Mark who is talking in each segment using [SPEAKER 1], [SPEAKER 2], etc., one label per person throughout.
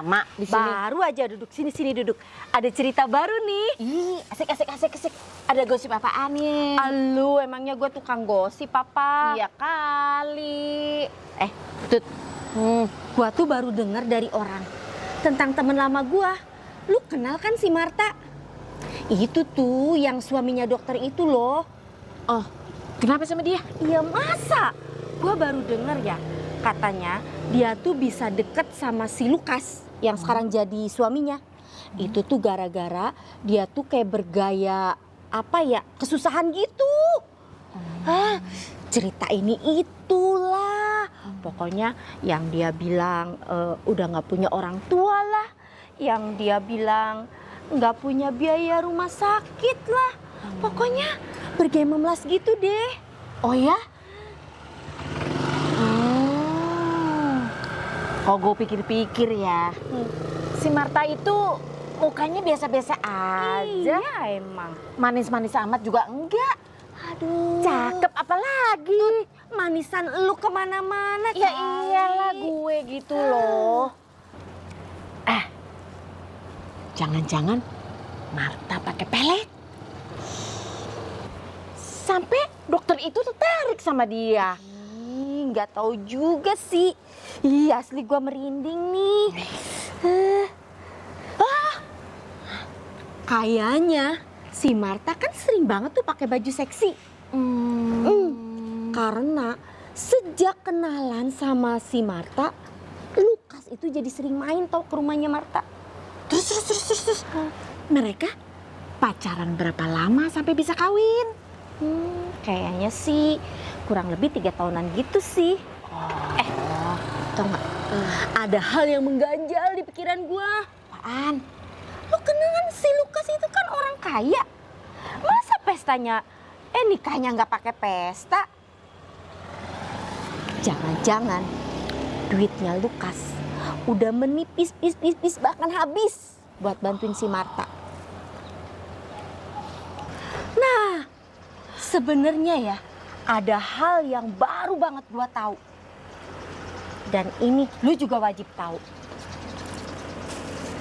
[SPEAKER 1] lama di sini?
[SPEAKER 2] Baru aja duduk sini duduk. Ada cerita baru nih.
[SPEAKER 1] Ih, asik. Ada gosip apaan nih?
[SPEAKER 2] Alu, emangnya gue tukang gosip apa?
[SPEAKER 1] Iya kali.
[SPEAKER 2] Tut. Gua tuh baru dengar dari orang tentang temen lama gua. Lu kenal kan si Marta? Itu tuh yang suaminya dokter itu loh.
[SPEAKER 1] Oh, kenapa sama dia?
[SPEAKER 2] Iya masa? Gua baru dengar ya. Katanya dia tuh bisa deket sama si Lukas yang sekarang jadi suaminya. Itu tuh gara-gara dia tuh kayak bergaya apa ya, kesusahan gitu. Cerita ini itulah. Pokoknya yang dia bilang udah gak punya orang tua lah. Yang dia bilang gak punya biaya rumah sakit lah. Pokoknya bergaya memelas gitu deh.
[SPEAKER 1] Oh ya? Kalau gue pikir-pikir ya, si Marta itu mukanya biasa-biasa aja.
[SPEAKER 2] Iya emang.
[SPEAKER 1] Manis-manis amat juga enggak.
[SPEAKER 2] Aduh.
[SPEAKER 1] Cakep apalagi.
[SPEAKER 2] Manisan lu kemana-mana.
[SPEAKER 1] Ya
[SPEAKER 2] kali.
[SPEAKER 1] iyalah gue gitu loh. Jangan-jangan Marta pakai pelet. Sampai dokter itu tertarik sama dia.
[SPEAKER 2] Nggak tahu juga sih. Ih, asli gua merinding nih. Kayaknya si Marta kan sering banget tuh pakai baju seksi. Karena sejak kenalan sama si Marta, Lukas itu jadi sering main tau ke rumahnya Marta.
[SPEAKER 1] Terus. Mereka pacaran berapa lama sampai bisa kawin?
[SPEAKER 2] Kayaknya sih kurang lebih 3 tahunan gitu sih. Tau gak? Ada hal yang mengganjal di pikiran gua.
[SPEAKER 1] Apaan?
[SPEAKER 2] Lu kenal kan si Lukas itu kan orang kaya. Masa pestanya, nikahnya nggak pakai pesta? Jangan-jangan duitnya Lukas udah menipis bahkan habis buat bantuin si Marta. Nah, sebenarnya ya ada hal yang baru banget gua tahu. Dan ini lu juga wajib tahu.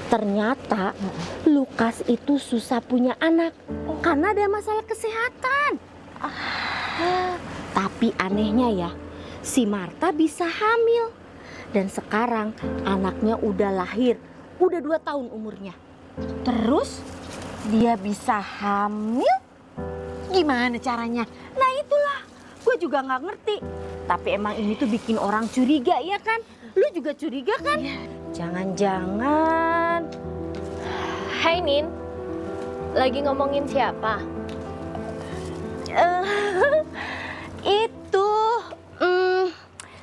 [SPEAKER 2] Ternyata Lukas itu susah punya anak karena ada masalah kesehatan. Tapi anehnya ya, si Marta bisa hamil. Dan sekarang anaknya udah lahir, udah 2 tahun umurnya. Terus dia bisa hamil?
[SPEAKER 1] Gimana caranya?
[SPEAKER 2] Nah itulah, gue juga nggak ngerti. Tapi emang ini tuh bikin orang curiga ya kan? Lu juga curiga kan? Jangan-jangan.
[SPEAKER 3] Hai Nin, lagi ngomongin siapa?
[SPEAKER 2] Itu,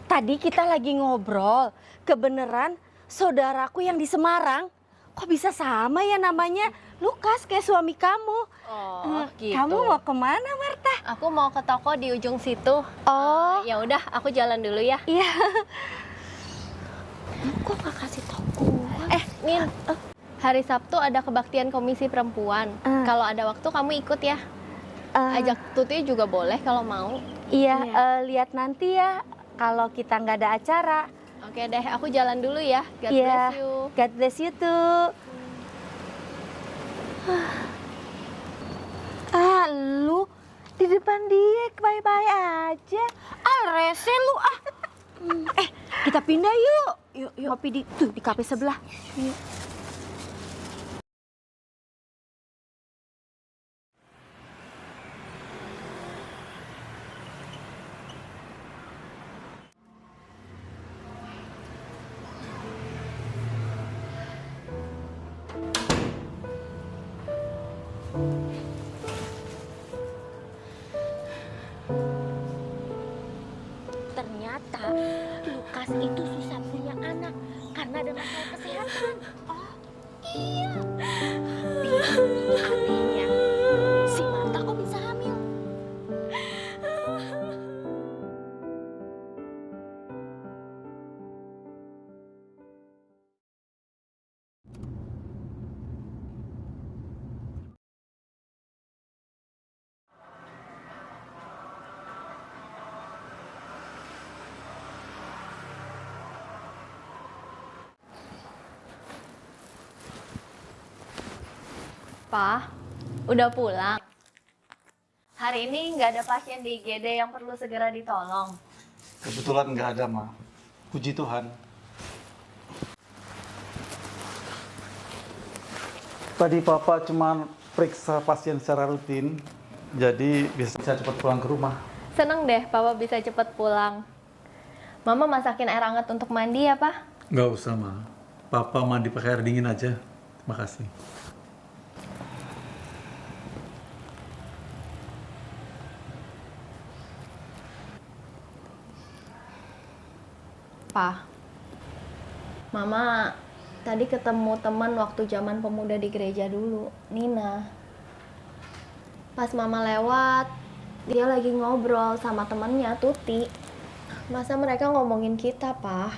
[SPEAKER 2] tadi kita lagi ngobrol. Kebeneran saudaraku yang di Semarang. Kok bisa sama ya namanya? Lukas kayak suami kamu.
[SPEAKER 3] Oh, gitu.
[SPEAKER 2] Kamu mau kemana Marta?
[SPEAKER 3] Aku mau ke toko di ujung situ.
[SPEAKER 2] Oh,
[SPEAKER 3] Ya udah, aku jalan dulu ya.
[SPEAKER 2] iya. Kok gak kasih tau gue?
[SPEAKER 3] Nin, hari Sabtu ada kebaktian komisi perempuan. Kalau ada waktu kamu ikut ya. Ajak Tuti juga boleh kalau mau.
[SPEAKER 2] Iya, lihat nanti ya kalau kita nggak ada acara.
[SPEAKER 3] Oke deh, aku jalan dulu ya. God
[SPEAKER 2] Iya,
[SPEAKER 3] bless you.
[SPEAKER 2] God bless you tuh. Lu di depan dia bye-bye aja. Rese lu ah. Kita pindah yuk. Yuk, ngopi di kafe sebelah. Yuk. Ternyata Lukas itu susah punya anak karena ada masalah kesehatan. Oh, iya. Tapi
[SPEAKER 3] Pa, udah pulang. Hari ini nggak ada pasien di IGD yang perlu segera ditolong.
[SPEAKER 4] Kebetulan nggak ada, Ma. Puji Tuhan. Tadi Papa cuma periksa pasien secara rutin, jadi bisa cepat pulang ke rumah.
[SPEAKER 3] Seneng deh Papa bisa cepet pulang. Mama masakin air hangat untuk mandi ya, Pa?
[SPEAKER 4] Nggak usah, Ma. Papa mandi pakai air dingin aja. Terima kasih.
[SPEAKER 3] Pa, Mama tadi ketemu teman waktu zaman pemuda di gereja dulu, Nina. Pas Mama lewat, dia lagi ngobrol sama temannya, Tuti. Masa mereka ngomongin kita, Pa?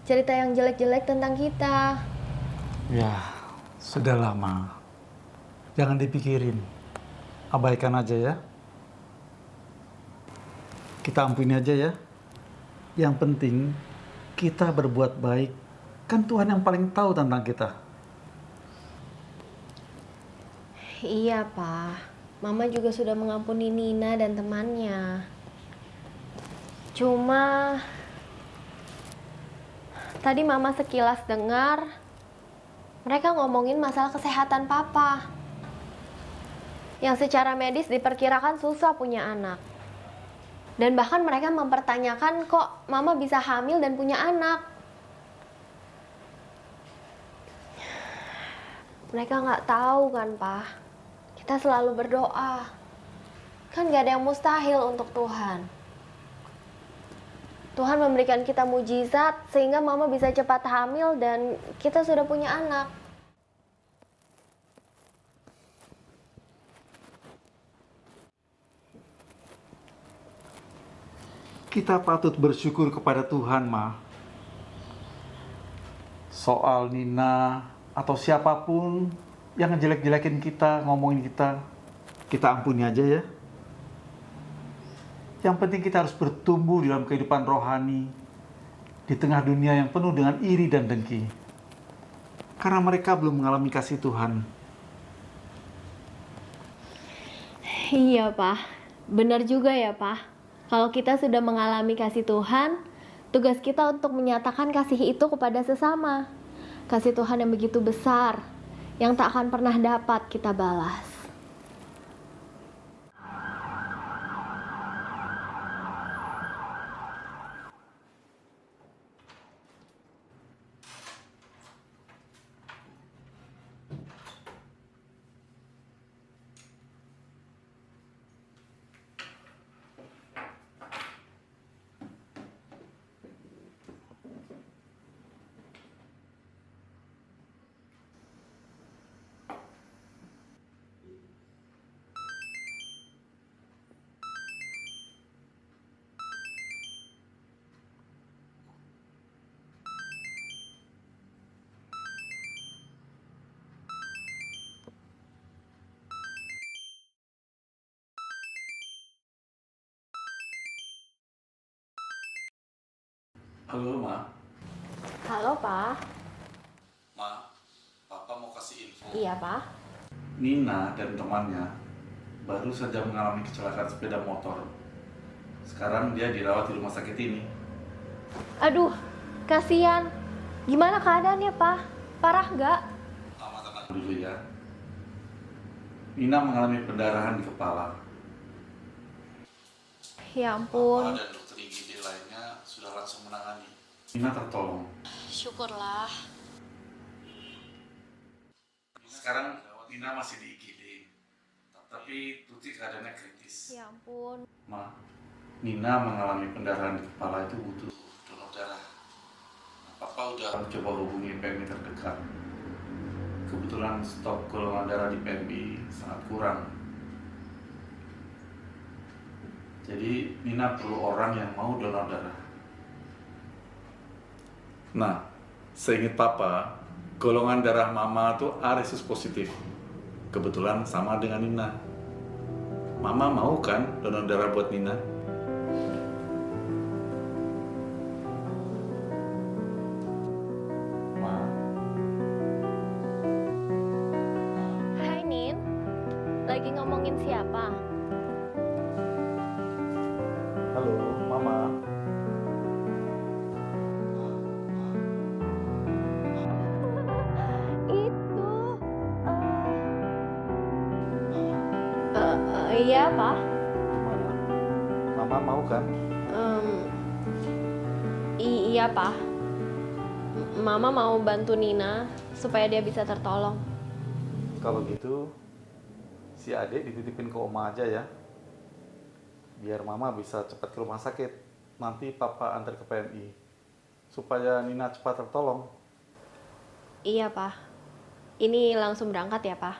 [SPEAKER 3] Cerita yang jelek-jelek tentang kita.
[SPEAKER 4] Ya, sudah lama. Jangan dipikirin. Abaikan aja ya. Kita ampuni aja ya. Yang penting, kita berbuat baik. Kan Tuhan yang paling tahu tentang kita.
[SPEAKER 3] Iya, Pa. Mama juga sudah mengampuni Nina dan temannya. Cuma tadi Mama sekilas dengar mereka ngomongin masalah kesehatan Papa. Yang secara medis diperkirakan susah punya anak. Dan bahkan mereka mempertanyakan kok Mama bisa hamil dan punya anak. Mereka nggak tahu kan, Pa. Kita selalu berdoa. Kan nggak ada yang mustahil untuk Tuhan. Tuhan memberikan kita mujizat sehingga Mama bisa cepat hamil dan kita sudah punya anak.
[SPEAKER 4] Kita patut bersyukur kepada Tuhan, Ma. Soal Nina atau siapapun yang ngejelek-jelekin kita, ngomongin kita ampuni aja ya. Yang penting kita harus bertumbuh dalam kehidupan rohani di tengah dunia yang penuh dengan iri dan dengki. Karena mereka belum mengalami kasih Tuhan.
[SPEAKER 3] Iya, Pak. Benar juga ya, Pak. Kalau kita sudah mengalami kasih Tuhan, tugas kita untuk menyatakan kasih itu kepada sesama. Kasih Tuhan yang begitu besar, yang tak akan pernah dapat kita balas.
[SPEAKER 4] Halo, Ma.
[SPEAKER 3] Halo, Pak.
[SPEAKER 4] Ma, Papa mau kasih info.
[SPEAKER 3] Iya, Pak.
[SPEAKER 4] Nina dan temannya baru saja mengalami kecelakaan sepeda motor. Sekarang dia dirawat di rumah sakit ini.
[SPEAKER 3] Aduh, kasihan. Gimana keadaannya, Pak? Parah nggak?
[SPEAKER 4] Mama tenang dulu ya. Nina mengalami pendarahan di kepala.
[SPEAKER 3] Ya ampun.
[SPEAKER 4] Papa dan dokter IGD lainnya sudah langsung menangani. Nina tertolong.
[SPEAKER 3] Syukurlah.
[SPEAKER 4] Sekarang Nina masih di IGD, tapi Tuti keadaannya kritis.
[SPEAKER 3] Ya ampun.
[SPEAKER 4] Ma, Nina mengalami pendarahan di kepala itu butuh donor darah. Papa udah coba hubungi PMI terdekat. Kebetulan stok golongan darah di PMI sangat kurang. Jadi Nina perlu orang yang mau donor darah. Nah, seingat Papa, golongan darah Mama tuh A resus positif. Kebetulan sama dengan Nina. Mama mau kan donor darah buat Nina?
[SPEAKER 3] Hai, Nin. siapa?
[SPEAKER 4] Halo, Mama.
[SPEAKER 3] Itu iya, Pak.
[SPEAKER 4] Mama mau kan?
[SPEAKER 3] Iya, Pak. Mama mau bantu Nina supaya dia bisa tertolong.
[SPEAKER 4] Kalau gitu, si adik dititipin ke Oma aja ya. Biar Mama bisa cepat ke rumah sakit. Nanti Papa antar ke PMI. Supaya Nina cepat tertolong.
[SPEAKER 3] Iya, Pak. Ini langsung berangkat ya, Pak?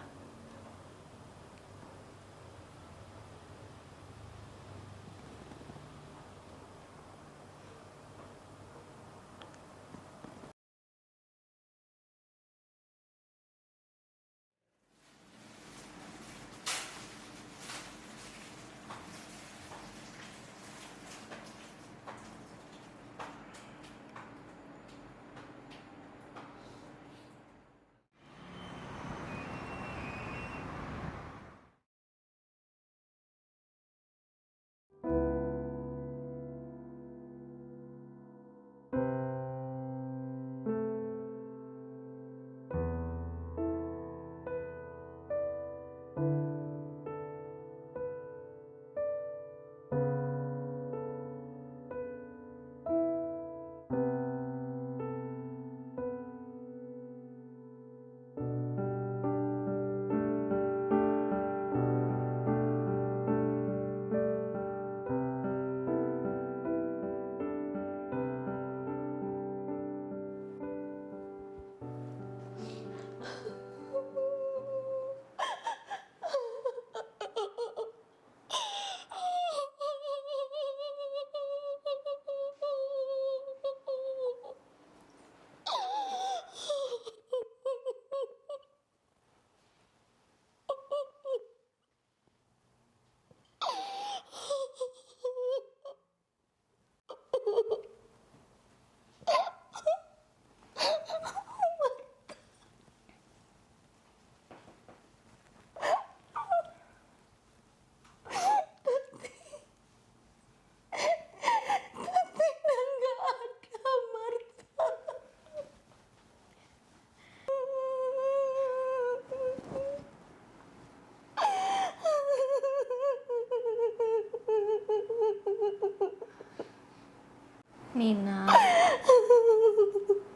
[SPEAKER 3] Nina,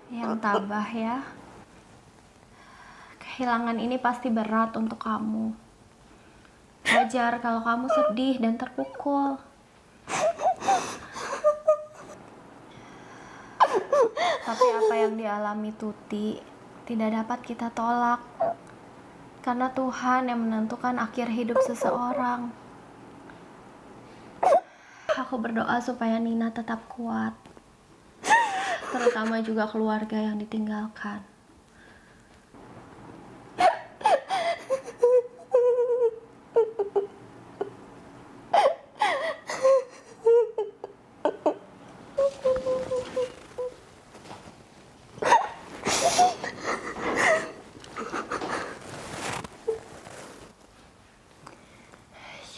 [SPEAKER 3] yang tabah ya. Kehilangan ini pasti berat untuk kamu. Wajar kalau kamu sedih dan terpukul. Tapi apa yang dialami Tuti tidak dapat kita tolak. Karena Tuhan yang menentukan akhir hidup seseorang. Aku berdoa supaya Nina tetap kuat. Terutama juga keluarga yang ditinggalkan.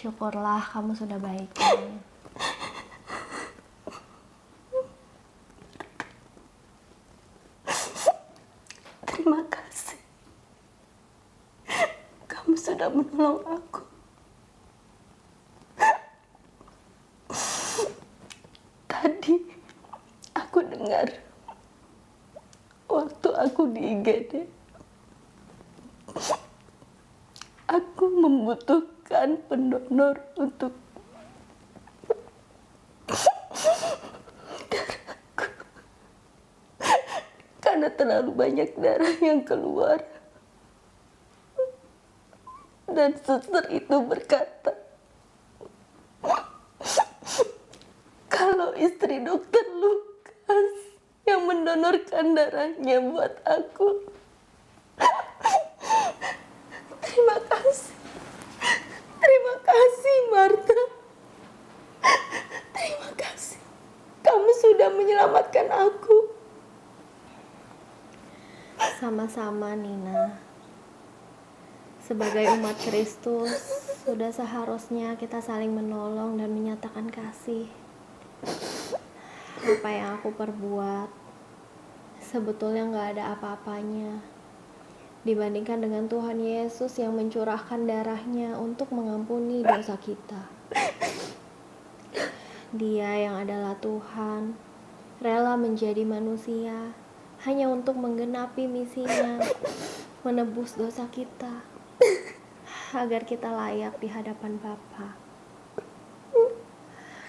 [SPEAKER 3] Syukurlah kamu sudah baik.
[SPEAKER 2] Terima kasih. Kamu sudah menolong aku. Tadi aku dengar waktu aku di IGD, aku membutuhkan pendonor untuk darahku karena terlalu banyak darah yang keluar. Dan suster itu berkata, kalau istri dokter Lukas yang mendonorkan darahnya buat aku. Terima kasih. Terima kasih, Marta. Terima kasih. Kamu sudah menyelamatkan aku.
[SPEAKER 3] Sama-sama, Nina. Sebagai umat Kristus, Sudah seharusnya kita saling menolong dan menyatakan kasih. Apa yang aku perbuat sebetulnya nggak ada apa-apanya dibandingkan dengan Tuhan Yesus yang mencurahkan darahnya untuk mengampuni dosa kita. Dia yang adalah Tuhan, rela menjadi manusia hanya untuk menggenapi misinya, menebus dosa kita, agar kita layak di hadapan Bapa.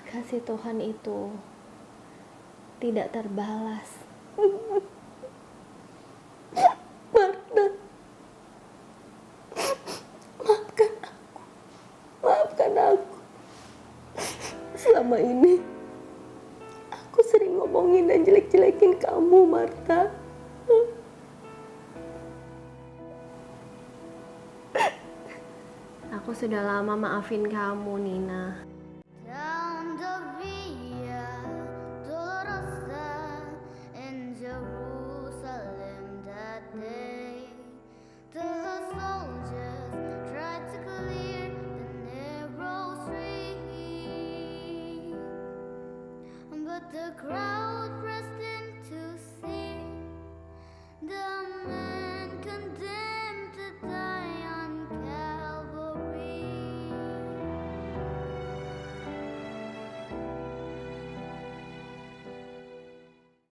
[SPEAKER 3] Kasih Tuhan itu tidak terbalas.
[SPEAKER 5] Maafkan aku. Selama ini aku sering ngomongin dan jelek-jelekin kamu, Marta.
[SPEAKER 3] Aku sudah lama maafin kamu, Nina.
[SPEAKER 6] Down the Via Dolorosa in Jerusalem that day, the soldiers tried to clear the narrow street, but the crowd